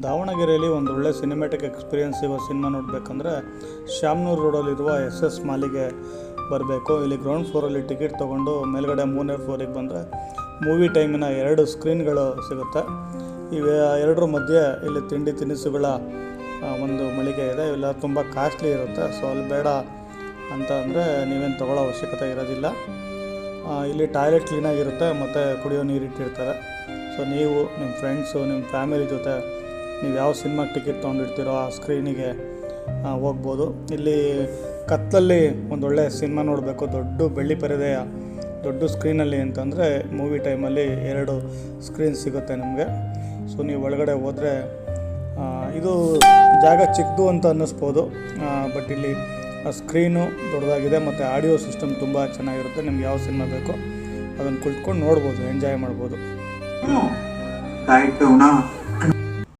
ದಾವಣಗೆರೆಯಲ್ಲಿ ಒಂದು ಒಳ್ಳೆ ಸಿನಿಮ್ಯಾಟಿಕ್ ಎಕ್ಸ್ಪೀರಿಯೆನ್ಸ್ ಸಿಗೋ ಸಿನಿಮಾ ನೋಡಬೇಕಂದ್ರೆ ಶಾಮನೂರು ರೋಡಲ್ಲಿರುವ SS ಮಾಲಿಗೆ ಬರಬೇಕು. ಇಲ್ಲಿ ಗ್ರೌಂಡ್ ಫ್ಲೋರಲ್ಲಿ ಟಿಕೆಟ್ ತೊಗೊಂಡು ಮೇಲ್ಗಡೆ 3ನೇ ಫ್ಲೋರಿಗೆ ಬಂದರೆ ಮೂವಿ ಟೈಮಿನ 2 ಸ್ಕ್ರೀನ್ಗಳು ಸಿಗುತ್ತೆ. ಇವೆ ಎರಡರ ಮಧ್ಯೆ ಇಲ್ಲಿ ತಿಂಡಿ ತಿನಿಸುಗಳ ಒಂದು ಮಳಿಗೆ ಇದೆ. ಇವೆಲ್ಲ ತುಂಬ ಕಾಸ್ಟ್ಲಿ ಇರುತ್ತೆ. ಸೊ ಅಲ್ಲಿ ಬೇಡ ಅಂತ ಅಂದರೆ ನೀವೇನು ತೊಗೊಳ್ಳೋ ಅವಶ್ಯಕತೆ ಇರೋದಿಲ್ಲ. ಇಲ್ಲಿ ಟಾಯ್ಲೆಟ್ ಕ್ಲೀನಾಗಿರುತ್ತೆ ಮತ್ತು ಕುಡಿಯೋ ನೀರು ಇಟ್ಟಿರ್ತಾರೆ. ಸೊ ನೀವು ನಿಮ್ಮ ಫ್ರೆಂಡ್ಸು ನಿಮ್ಮ ಫ್ಯಾಮಿಲಿ ಜೊತೆ ನೀವು ಯಾವ ಸಿನಿಮಾಗೆ ಟಿಕೆಟ್ ತೊಗೊಂಡಿರ್ತೀರೋ ಆ ಸ್ಕ್ರೀನಿಗೆ ಹೋಗ್ಬೋದು. ಇಲ್ಲಿ ಕತ್ತಲಲ್ಲಿ ಒಂದೊಳ್ಳೆ ಸಿನಿಮಾ ನೋಡಬೇಕು, ದೊಡ್ಡ ಬೆಳ್ಳಿ ಪರದೆಯ ದೊಡ್ಡ ಸ್ಕ್ರೀನಲ್ಲಿ ಅಂತಂದರೆ ಮೂವಿ ಟೈಮಲ್ಲಿ 2 ಸ್ಕ್ರೀನ್ ಸಿಗುತ್ತೆ ನಿಮಗೆ. ಸೊ ನೀವು ಒಳಗಡೆ ಹೋದರೆ ಇದು ಜಾಗ ಚಿಕ್ಕದು ಅಂತ ಅನ್ನಿಸ್ಬೋದು, ಬಟ್ ಇಲ್ಲಿ ಸ್ಕ್ರೀನು ದೊಡ್ಡದಾಗಿದೆ ಮತ್ತು ಆಡಿಯೋ ಸಿಸ್ಟಮ್ ತುಂಬ ಚೆನ್ನಾಗಿರುತ್ತೆ. ನಿಮ್ಗೆ ಯಾವ ಸಿನಿಮಾ ಬೇಕೋ ಅದನ್ನು ಕುಳಿತ್ಕೊಂಡು ನೋಡ್ಬೋದು, ಎಂಜಾಯ್ ಮಾಡ್ಬೋದು.